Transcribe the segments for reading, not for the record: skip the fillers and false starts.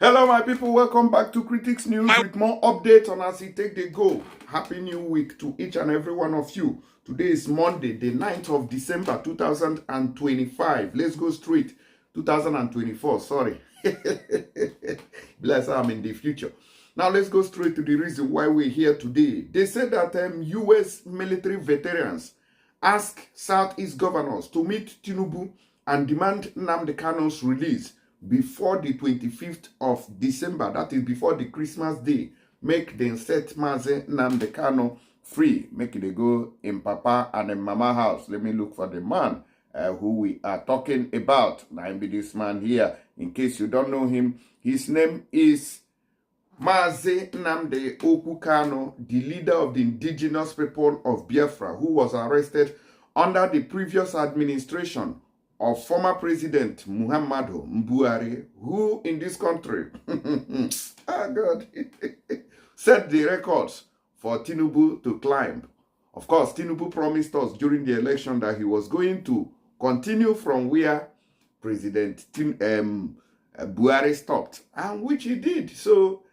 Hello, my people. Welcome back to Critics News with more updates on as it take the go. Happy New Week to each and every one of you. Today is Monday, the 9th of December, 2025. Let's go straight. 2024, sorry. Bless I'm in the future. Now, let's go straight to the reason why we're here today. They said that U.S. military veterans asked Southeast governors to meet Tinubu and demand Nnamdi Kanu's release before the 25th of December, that is before the Christmas day. Make them set Mazi Nnamdi Kanu free. Make it go in Papa and in Mama house. Let me look for the man who we are talking about. Now, be this man here. In case you don't know him, his name is Mazi Nnamdi Kanu, the leader of the indigenous people of Biafra, who was arrested under the previous administration of former President Muhammadu Buhari, who in this country, God, set the records for Tinubu to climb. Of course, Tinubu promised us during the election that he was going to continue from where President Buhari stopped, and which he did. So,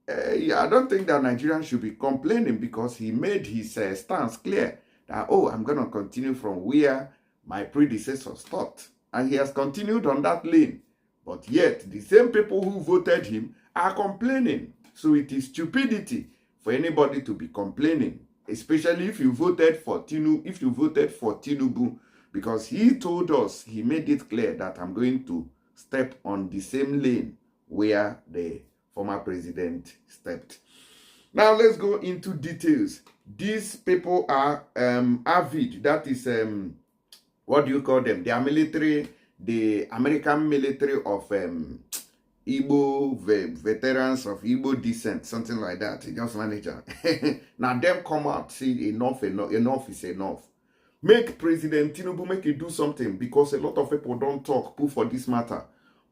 I don't think that Nigerians should be complaining, because he made his stance clear that, oh, I'm going to continue from where my predecessor stopped. And he has continued on that lane. But yet, the same people who voted him are complaining. So it is stupidity for anybody to be complaining, especially if you voted for Tinubu, because he told us, he made it clear that I'm going to step on the same lane where the former president stepped. Now let's go into details. These people are avid, that is what do you call them? They are military, the American military of Igbo veterans of Igbo descent, something like that. Just manager. Now them come out, see enough is enough. Make President Tinubu make it do something, because a lot of people don't talk put for this matter.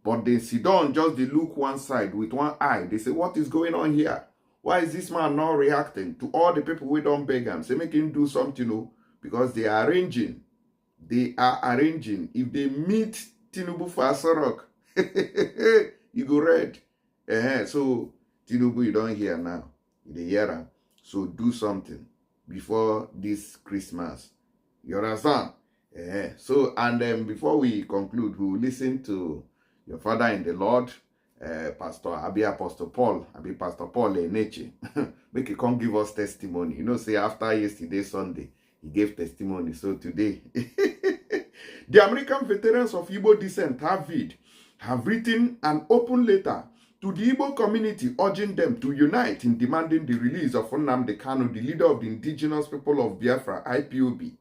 But they sit down, just they look one side with one eye. They say, what is going on here? Why is this man not reacting to all the people we don't beg him? Say make him do something, because they are arranging. They are arranging. If they meet Tinubu for Asorok, you go red. So, Tinubu, you don't hear now. You hear him. So, do something before this Christmas. You understand? So, and then before we conclude, we will listen to your father in the Lord, Pastor Apostle Paul Eneche. Make he come give us testimony. You know, say after yesterday, Sunday, he gave testimony. So today, the American veterans of Igbo descent have written an open letter to the Igbo community urging them to unite in demanding the release of Nnamdi Kanu, the leader of the indigenous people of Biafra, IPOB.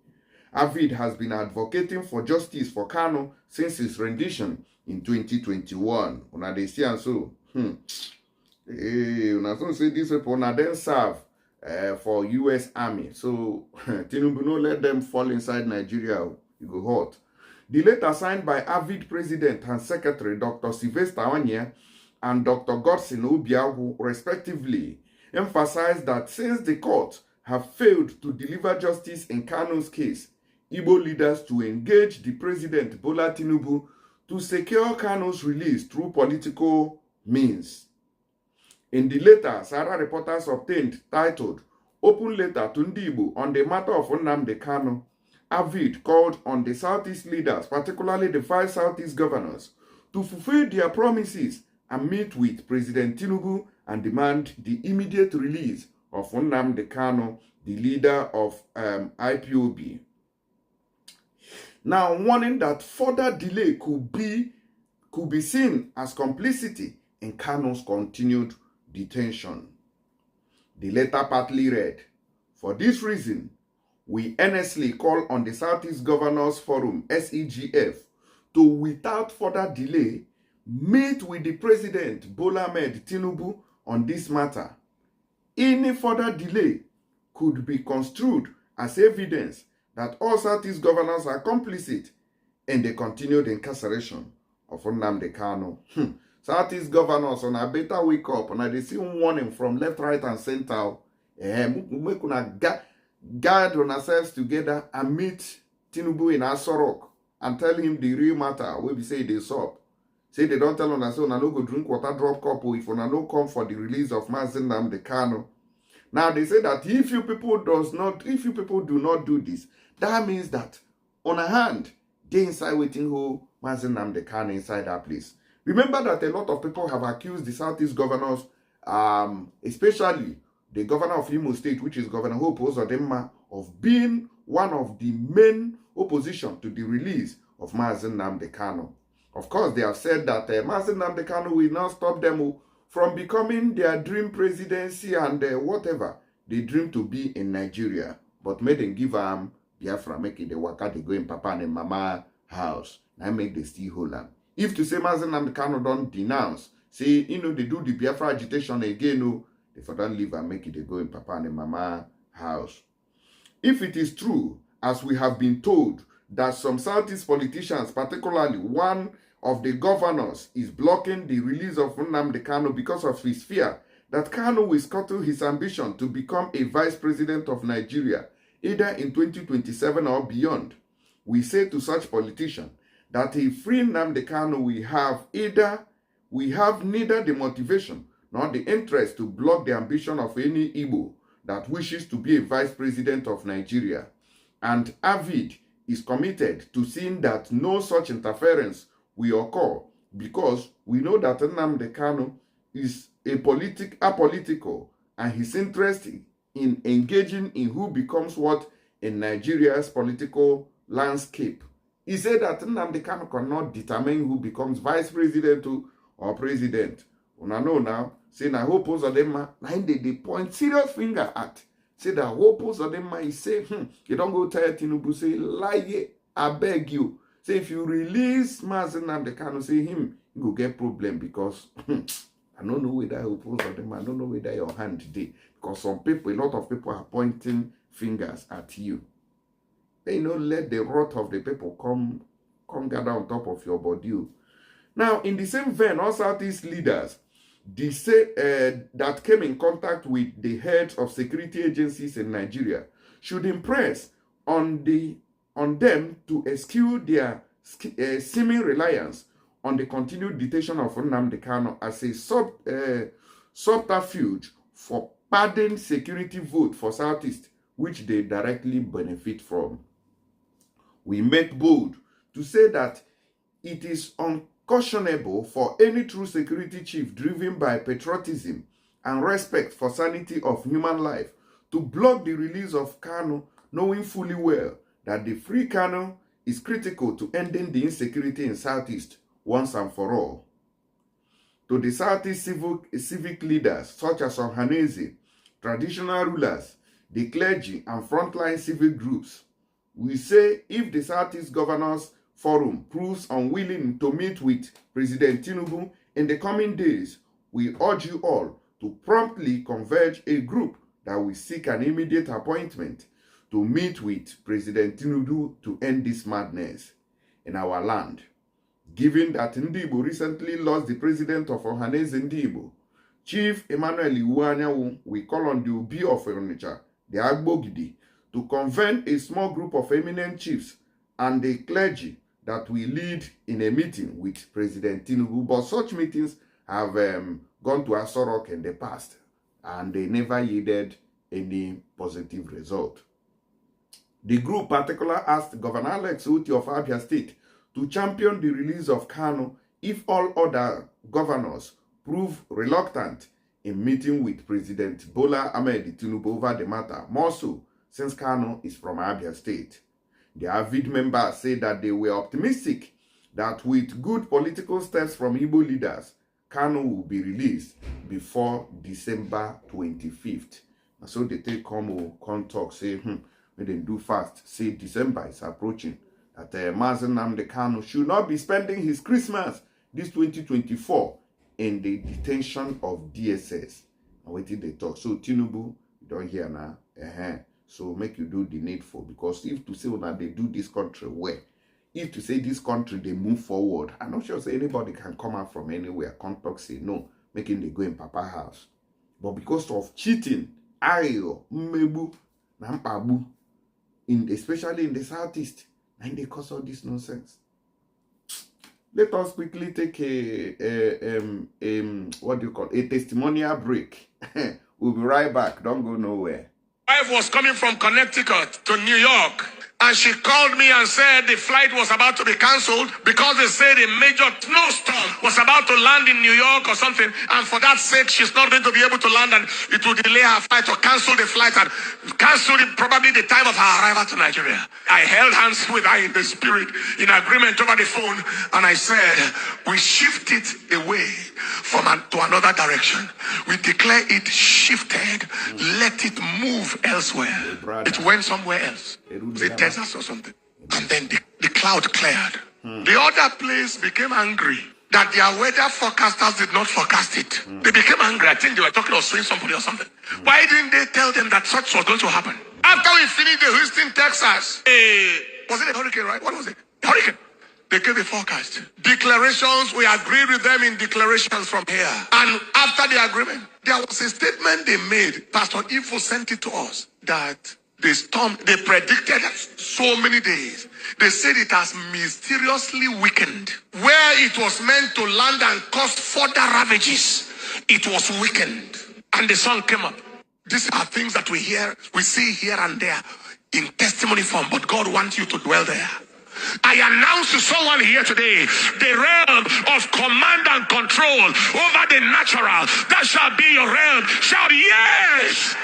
Avid has been advocating for justice for Kanu since his rendition in 2021. Una dey see and so, una so say these people na then serve for U.S. Army. So, Tinubu no let them fall inside Nigeria. You go hot. The letter signed by Avid President and Secretary Dr. Sylvester Onye and Dr. Godson Obiagu, respectively, emphasized that since the court have failed to deliver justice in Kanu's case, Igbo leaders to engage the President Bola Tinubu to secure Kanu's release through political means. In the letter, Sarah reporters obtained titled Open Letter to Ndibu on the matter of Nnamdi Kanu, Avid called on the Southeast leaders, particularly the 5 Southeast governors, to fulfill their promises and meet with President Tinubu and demand the immediate release of Nnamdi Kanu, the leader of IPOB. Now, warning that further delay could be seen as complicity in Kanu's continued detention. The letter partly read, "For this reason, we earnestly call on the Southeast Governors Forum, SEGF, to, without further delay, meet with the President Bola Ahmed Tinubu on this matter. Any further delay could be construed as evidence that all Southeast governors are complicit in the continued incarceration of Nnamdi Kanu." Southeast governors on a better wake up, and they see warning from left, right, and center. Make una guard on ourselves together and meet Tinubu in Asorok and tell him the real matter. We be say they sup. Say they don't tell una say una no go drink water drop cup if una no come for the release of Nnamdi Kanu. Now they say that if you people do not do this, that means that on a hand, they inside waiting who Nnamdi Kanu inside that place. Remember that a lot of people have accused the Southeast governors, especially the governor of Imo State, which is Governor Uzodinma, of being one of the main opposition to the release of Nnamdi Kanu. Of course, they have said that Nnamdi Kanu will not stop them from becoming their dream presidency and whatever they dream to be in Nigeria. But make them give them Biafra, make it the waka, they go in Papa and Mama house. Now make the still hold them. If to say Nnamdi Kanu don't denounce, say, they do the Biafra agitation again, they for don't leave and make it they go in Papa and Mama house. If it is true, as we have been told, that some Southeast politicians, particularly one of the governors, is blocking the release of Nnamdi Kanu because of his fear that Kanu will scuttle his ambition to become a vice president of Nigeria, either in 2027 or beyond, we say to such politicians that if free Nnamdi Kanu we have neither the motivation nor the interest to block the ambition of any Igbo that wishes to be a vice president of Nigeria. And AVID is committed to seeing that no such interference will occur, because we know that Nnamdi Kanu is apolitical, and his interest in engaging in who becomes what in Nigeria's political landscape. He said that Nnamdi Kanu cannot determine who becomes vice president or president. Una know now, say na whole Uzodinma, na him they point serious finger at. Say that whole Uzodinma is say, you don't go tell Tinubu, say, lie, I beg you. Say, if you release Nnamdi Kanu, say him, you go get problem, because I don't know whether whole Uzodinma, I don't know whether your hand today. Because some people, a lot of people are pointing fingers at you. They let the wrath of the people come gather on top of your body. Now, in the same vein, all Southeast leaders, they say that came in contact with the heads of security agencies in Nigeria should impress on them to eschew their seeming reliance on the continued detention of Nnamdi Kanu as a subterfuge for pardon security vote for Southeast, which they directly benefit from. We make bold to say that it is unconscionable for any true security chief driven by patriotism and respect for sanity of human life to block the release of Kanu, knowing fully well that the free Kanu is critical to ending the insecurity in Southeast once and for all. To the Southeast civic leaders such as Ohaneze, traditional rulers, the clergy, and frontline civic groups, we say if the Southeast Governors Forum proves unwilling to meet with President Tinubu in the coming days, we urge you all to promptly converge a group that will seek an immediate appointment to meet with President Tinubu to end this madness in our land. Given that Ndibo recently lost the president of Ohaneze Ndibo, Chief Emmanuel Iwuanyanwu, we call on the Obi of Onitsha, the Agbogidi, to convene a small group of eminent chiefs and the clergy that will lead in a meeting with President Tinubu. But such meetings have gone to Aso Rock in the past, and they never yielded any positive result. The group particularly asked Governor Alex Uti of Abia State to champion the release of Kanu if all other governors prove reluctant in meeting with President Bola Ahmed Tinubu over the matter, more so since Kanu is from Abia State. The AVID members say that they were optimistic that with good political steps from Igbo leaders, Kanu will be released before December 25th. And so they take come talk, say, when they do fast, say December is approaching, that Nnamdi Kanu should not be spending his Christmas this 2024 in the detention of DSS. And what did they talk? So Tinubu, you don't hear now. So make you do the needful, because if to say that they do this country well, if to say this country they move forward, I'm not sure say anybody can come out from anywhere, come talk say no, making they go in Papa house. But because of cheating, ayo, mmebu, nampabu, especially in the Southeast, and they cause all this nonsense. let us quickly take what do you call a testimonial break. We'll be right back. Don't go nowhere. Wife was coming from Connecticut to New York, and she called me and said the flight was about to be cancelled because they said a major snowstorm was about to land in New York or something, and for that sake she's not going to be able to land, and it will delay her flight or cancel the flight and cancel probably the time of her arrival to Nigeria. I held hands with her in the spirit in agreement over the phone, and I said, we shift it away to another direction. We declare it shifted. Let it move elsewhere. It went somewhere else. The desert or something. And then the cloud cleared. The other place became angry that their weather forecasters did not forecast it. They became angry. I think they were talking of suing somebody or something. Why didn't they tell them that such was going to happen? After we finished the Houston, Texas, was it a hurricane, right? What was it? Hurricane. They gave a forecast. Declarations, we agreed with them in declarations from here. And after the agreement, there was a statement they made. Pastor Ifo sent it to us that the storm, they predicted so many days. They said it has mysteriously weakened. Where it was meant to land and cause further ravages, it was weakened. And the sun came up. These are things that we hear, we see here and there in testimony form, but God wants you to dwell there. I announce to someone here today the realm of command and control over the natural. That shall be your realm. Shout yes!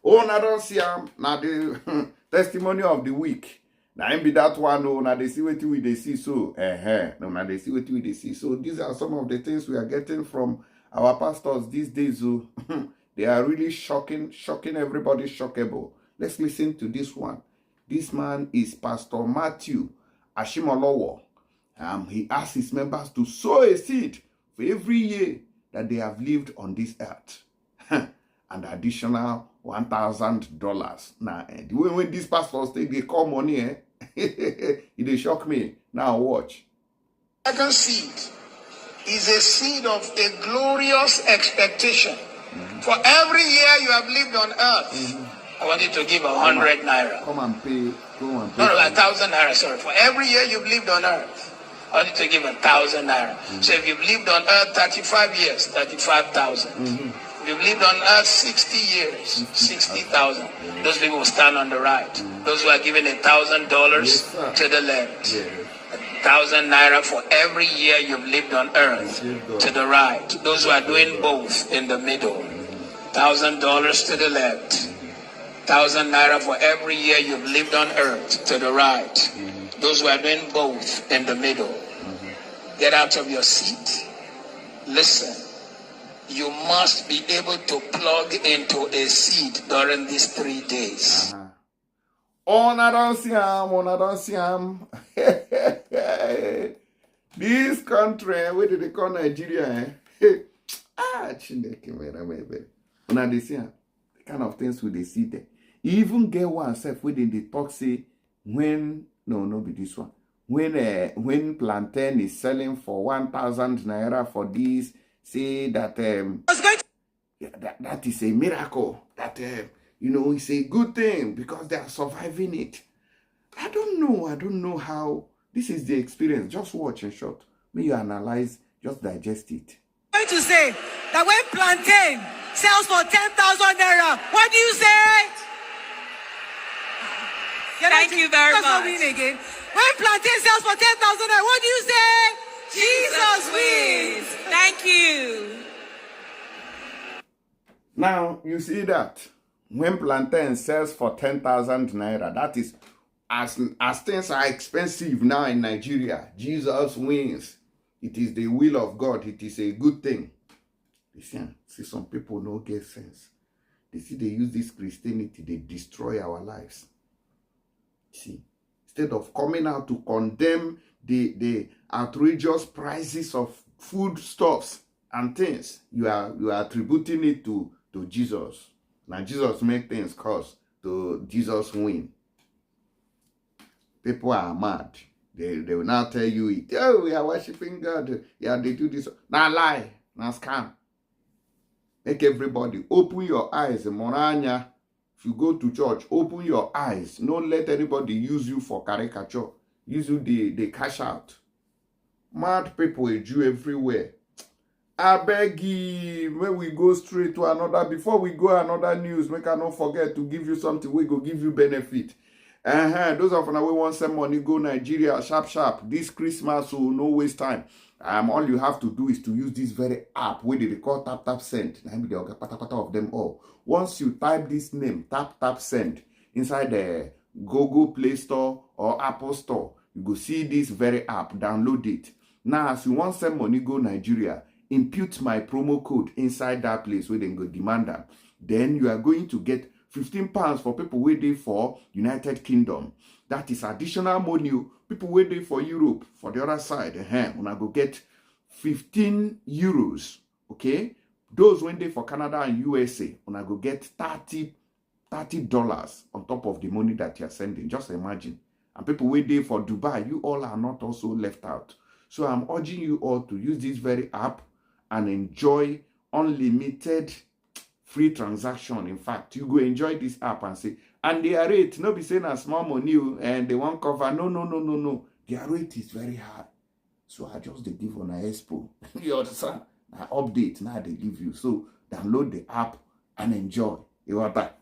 Oh, I don't see now the testimony of the week. Now be that one. Oh, now they see what we see. So, no, now they see what we see. So, these are some of the things we are getting from our pastors these days. Oh, they are really shocking everybody, shockable. Let's listen to this one. This man is Pastor Matthew Ashimolowo. He asks his members to sow a seed for every year that they have lived on this earth. And additional $1,000. Now, when these pastors take they call money, it shock me. Now watch. Second seed is a seed of a glorious expectation. For every year you have lived on earth, I want you to give 100 naira. Come and pay. Go and pay. No, 1,000 naira, sorry. For every year you've lived on earth, I want you to give 1,000 naira. So if you've lived on earth 35 years, 35,000. If you've lived on earth 60 years, 60,000. Those people will stand on the right. Those who are giving $1,000 to the left. 1,000 naira for every year you've lived on earth to the right. Those who are doing both in the middle. $1,000 to the left. 1,000 naira for every year you've lived on earth to the right. Those who are doing both in the middle. Get out of your seat. Listen. You must be able to plug into a seed during these 3 days. Oh, I don't see him. This country, where did they call Nigeria? Chineke, when they see the kind of things we they see there. Even get one self within the talk say when no be this one. When plantain is selling for 1,000 naira for this, say that that is a miracle. That it's a good thing because they are surviving it. I don't know how this is the experience. Just watch and short. May you analyze, just digest it. I'm going to say that when plantain sells for 10,000 naira, what do you say? Thank you very much. Again. When plantain sells for 10,000 naira, what do you say? Jesus wins. Thank you. Now, you see that when plantain sells for 10,000 naira, that is, as things are expensive now in Nigeria, Jesus wins. It is the will of God. It is a good thing. Listen, see some people no get sense. They see they use this Christianity, they destroy our lives. See, instead of coming out to condemn the outrageous prices of foodstuffs and things, you are attributing it to Jesus. Now Jesus make things cost, to Jesus win. People are mad. They will now tell you it. Oh, we are worshiping God. Yeah, they do this. Now lie. Now scam. Make everybody open your eyes. Moranya. If you go to church, open your eyes. Don't let anybody use you for caricature. Use you, they cash out. Mad people, a Jew everywhere. I beg you, when we go straight to another, before we go another news, make I not forget to give you something, we go give you benefit. Those of you we want some money, go Nigeria, sharp. This Christmas, so no waste time. All you have to do is to use this very app where they call tap send. Maybe they'll get pata of them all. Once you type this name, tap send, inside the Google Play Store or Apple Store, you go see this very app, download it. Now, as you want send money, go Nigeria, impute my promo code inside that place where they go demand them. Then you are going to get £15 for people waiting for United Kingdom. That is additional money. People waiting for Europe, for the other side, when I go get 15 euros. Okay? Those waiting for Canada and USA, when I go get $30 on top of the money that you are sending. Just imagine. And people waiting for Dubai, you all are not also left out. So I'm urging you all to use this very app and enjoy unlimited free transaction. In fact, you go enjoy this app and say, and their rate, no be saying a small money and they won't cover. No. Their rate is very high. So I just they give on a expo. You understand? I update, now they give you. So download the app and enjoy. You want that?